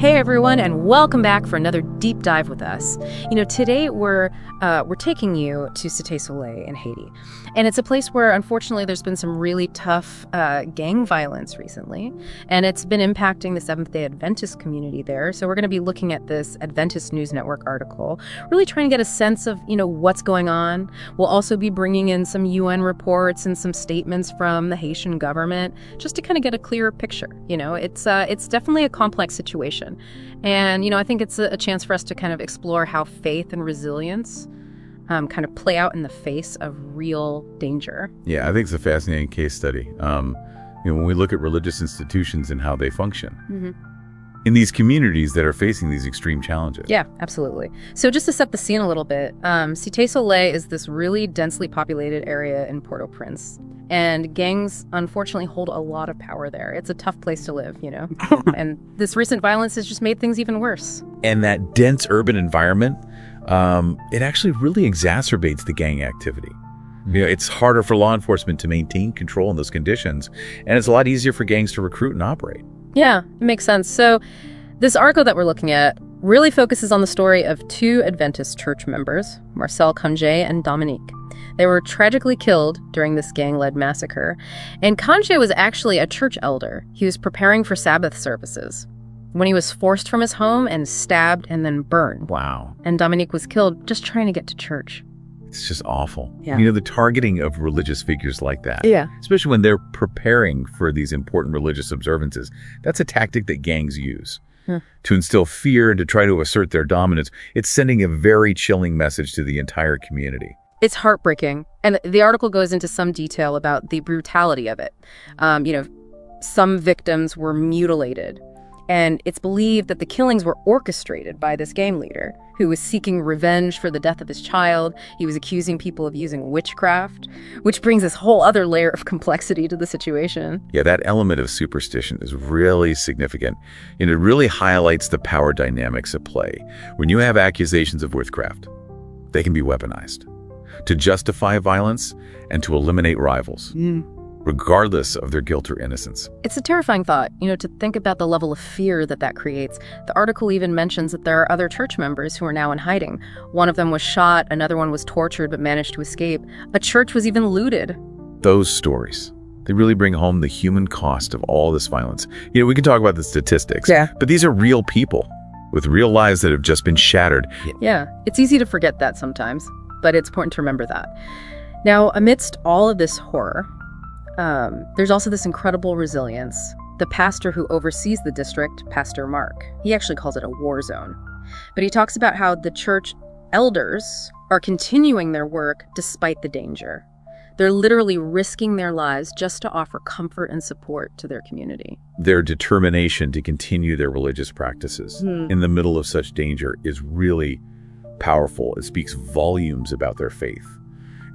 Hey everyone, and welcome back for another deep dive with us. Today we're taking you to Cité Soleil in Haiti. And it's a place where, unfortunately, there's been some really tough gang violence recently. And it's been impacting the Seventh-day Adventist community there. So we're going to be looking at this Adventist News Network article, really trying to get a sense of, what's going on. We'll also be bringing in some UN reports and some statements from the Haitian government, just to kind of get a clearer picture. It's definitely a complex situation. And, I think it's a chance for us to kind of explore how faith and resilience kind of play out in the face of real danger. Yeah, I think it's a fascinating case study. When we look at religious institutions and how they function in these communities that are facing these extreme challenges. Yeah, absolutely. So just to set the scene a little bit, Cité Soleil is this really densely populated area in Port-au-Prince. And gangs, unfortunately, hold a lot of power there. It's a tough place to live, And this recent violence has just made things even worse. And that dense urban environment, it actually really exacerbates the gang activity. It's harder for law enforcement to maintain control in those conditions, and it's a lot easier for gangs to recruit and operate. Yeah, it makes sense. So this article that we're looking at really focuses on the story of two Adventist church members, Marcel Congé and Dominique. They were tragically killed during this gang-led massacre. And Congé was actually a church elder. He was preparing for Sabbath services when he was forced from his home and stabbed and then burned. Wow. And Dominique was killed just trying to get to church. It's just awful. Yeah. The targeting of religious figures like that, especially when they're preparing for these important religious observances, that's a tactic that gangs use to instill fear and to try to assert their dominance. It's sending a very chilling message to the entire community. It's heartbreaking. And the article goes into some detail about the brutality of it. Some victims were mutilated. And it's believed that the killings were orchestrated by this gang leader who was seeking revenge for the death of his child. He was accusing people of using witchcraft, which brings this whole other layer of complexity to the situation. Yeah, that element of superstition is really significant. And it really highlights the power dynamics at play. When you have accusations of witchcraft, they can be weaponized to justify violence and to eliminate rivals, regardless of their guilt or innocence. It's a terrifying thought, to think about the level of fear that creates. The article even mentions that there are other church members who are now in hiding. One of them was shot, another one was tortured but managed to escape. A church was even looted. Those stories, they really bring home the human cost of all this violence. We can talk about the statistics, but these are real people with real lives that have just been shattered. Yeah, it's easy to forget that sometimes, but it's important to remember that. Now, amidst all of this horror, there's also this incredible resilience. The pastor who oversees the district, Pastor Mark, he actually calls it a war zone. But he talks about how the church elders are continuing their work despite the danger. They're literally risking their lives just to offer comfort and support to their community. Their determination to continue their religious practices in the middle of such danger is really powerful. It speaks volumes about their faith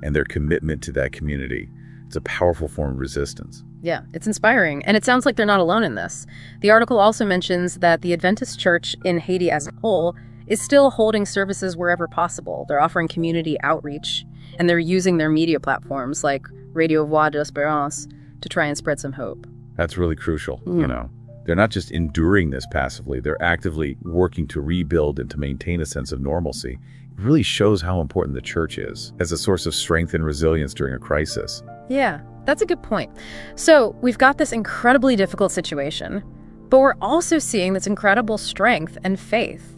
and their commitment to that community. It's a powerful form of resistance. Yeah, it's inspiring. And it sounds like they're not alone in this. The article also mentions that the Adventist Church in Haiti as a whole is still holding services wherever possible. They're offering community outreach, and they're using their media platforms like Radio Voix de l'Espérance to try and spread some hope. That's really crucial, They're not just enduring this passively, they're actively working to rebuild and to maintain a sense of normalcy. It really shows how important the church is as a source of strength and resilience during a crisis. Yeah, that's a good point. So we've got this incredibly difficult situation, but we're also seeing this incredible strength and faith.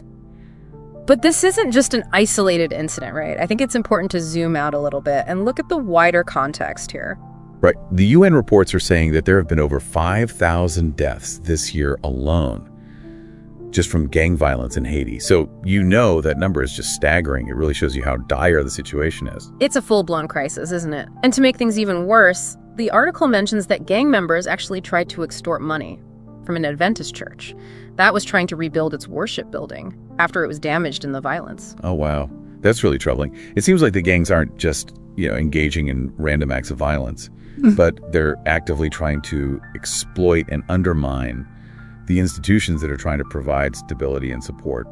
But this isn't just an isolated incident, right? I think it's important to zoom out a little bit and look at the wider context here. Right. The UN reports are saying that there have been over 5,000 deaths this year alone, just from gang violence in Haiti. So that number is just staggering. It really shows you how dire the situation is. It's a full-blown crisis, isn't it? And to make things even worse, the article mentions that gang members actually tried to extort money from an Adventist church that was trying to rebuild its worship building after it was damaged in the violence. Oh, wow. That's really troubling. It seems like the gangs aren't just, engaging in random acts of violence, but they're actively trying to exploit and undermine the institutions that are trying to provide stability and support,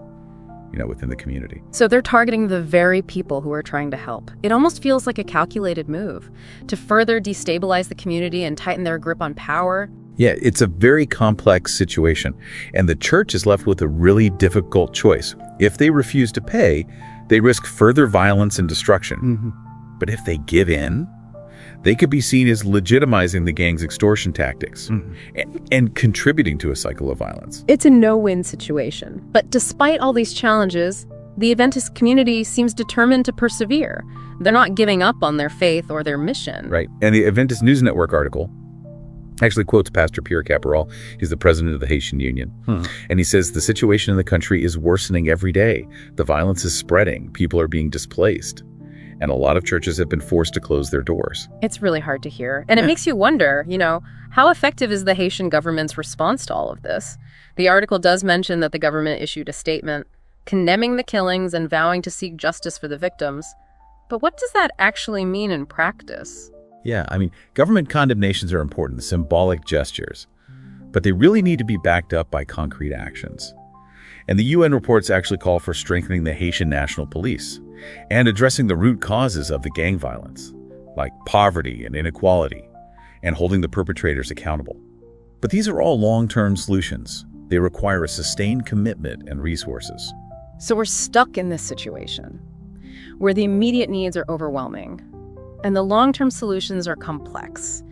within the community. So they're targeting the very people who are trying to help. It almost feels like a calculated move to further destabilize the community and tighten their grip on power. Yeah, it's a very complex situation, and the church is left with a really difficult choice. If they refuse to pay, they risk further violence and destruction. But if they give in, they could be seen as legitimizing the gang's extortion tactics and contributing to a cycle of violence. It's a no-win situation. But despite all these challenges, the Adventist community seems determined to persevere. They're not giving up on their faith or their mission. Right. And the Adventist News Network article actually quotes Pastor Pierre Caporal. He's the president of the Haitian Union. And he says the situation in the country is worsening every day. The violence is spreading. People are being displaced. And a lot of churches have been forced to close their doors. It's really hard to hear. And it makes you wonder, how effective is the Haitian government's response to all of this? The article does mention that the government issued a statement condemning the killings and vowing to seek justice for the victims. But what does that actually mean in practice? Yeah, government condemnations are important, symbolic gestures. But they really need to be backed up by concrete actions. And the UN reports actually call for strengthening the Haitian National Police and addressing the root causes of the gang violence, like poverty and inequality, and holding the perpetrators accountable. But these are all long-term solutions. They require a sustained commitment and resources. So we're stuck in this situation where the immediate needs are overwhelming and the long-term solutions are complex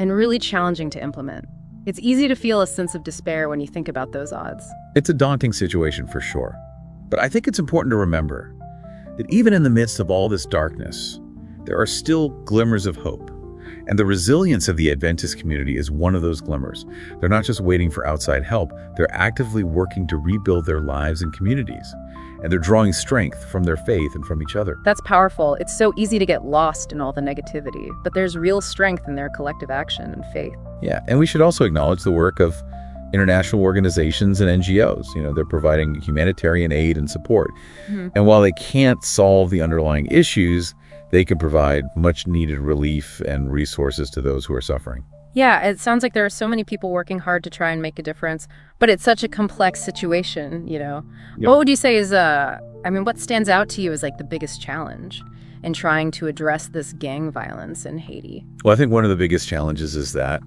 and really challenging to implement. It's easy to feel a sense of despair when you think about those odds. It's a daunting situation for sure. But I think it's important to remember that even in the midst of all this darkness, there are still glimmers of hope. And the resilience of the Adventist community is one of those glimmers. They're not just waiting for outside help, they're actively working to rebuild their lives and communities. And they're drawing strength from their faith and from each other. That's powerful. It's so easy to get lost in all the negativity, but there's real strength in their collective action and faith. Yeah, and we should also acknowledge the work of international organizations and NGOs. They're providing humanitarian aid and support. And while they can't solve the underlying issues, they can provide much needed relief and resources to those who are suffering. Yeah, it sounds like there are so many people working hard to try and make a difference, but it's such a complex situation, Yep. What would you say is, what stands out to you as like the biggest challenge in trying to address this gang violence in Haiti? Well, I think one of the biggest challenges is that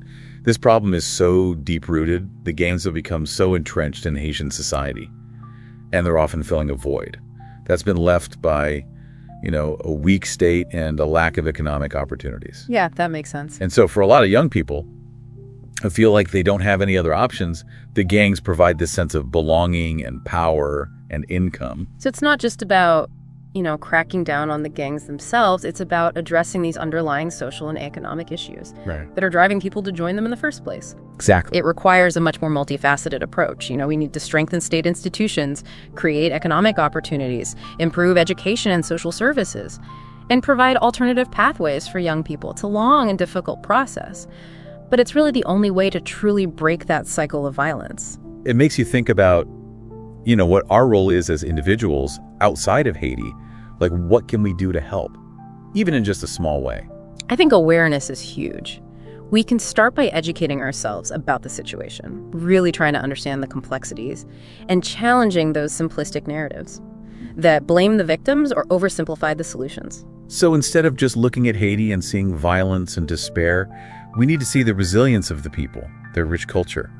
this problem is so deep-rooted, the gangs have become so entrenched in Haitian society, and they're often filling a void that's been left by, a weak state and a lack of economic opportunities. Yeah, that makes sense. And so for a lot of young people who feel like they don't have any other options, the gangs provide this sense of belonging and power and income. So it's not just about, cracking down on the gangs themselves. It's about addressing these underlying social and economic issues that are driving people to join them in the first place. Exactly. It requires a much more multifaceted approach. We need to strengthen state institutions, create economic opportunities, improve education and social services, and provide alternative pathways for young people. It's a long and difficult process, but it's really the only way to truly break that cycle of violence. It makes you think about, what our role is as individuals outside of Haiti. Like, what can we do to help, even in just a small way? I think awareness is huge. We can start by educating ourselves about the situation, really trying to understand the complexities, and challenging those simplistic narratives that blame the victims or oversimplify the solutions. So instead of just looking at Haiti and seeing violence and despair, we need to see the resilience of the people, their rich culture,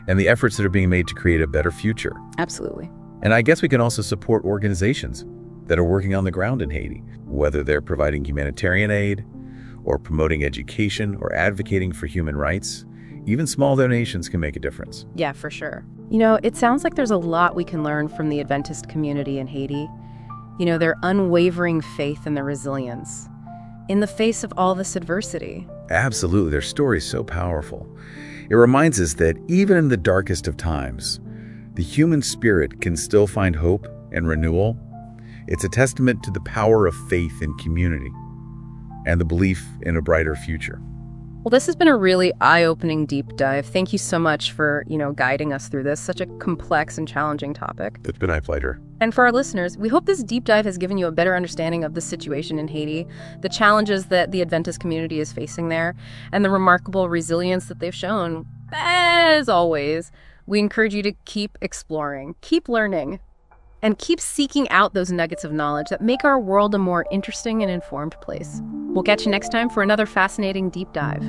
and the efforts that are being made to create a better future. Absolutely. And I guess we can also support organizations that are working on the ground in Haiti, whether they're providing humanitarian aid or promoting education or advocating for human rights. Even small donations can make a difference. Yeah, for sure. It sounds like there's a lot we can learn from the Adventist community in Haiti. Their unwavering faith and their resilience in the face of all this adversity. Absolutely. Their story is so powerful. It reminds us that even in the darkest of times, the human spirit can still find hope and renewal. It's a testament to the power of faith in community and the belief in a brighter future. Well, this has been a really eye-opening deep dive. Thank you so much for, guiding us through this, such a complex and challenging topic. It's been my pleasure. And for our listeners, we hope this deep dive has given you a better understanding of the situation in Haiti, the challenges that the Adventist community is facing there, and the remarkable resilience that they've shown. As always, we encourage you to keep exploring, keep learning, and keep seeking out those nuggets of knowledge that make our world a more interesting and informed place. We'll catch you next time for another fascinating deep dive.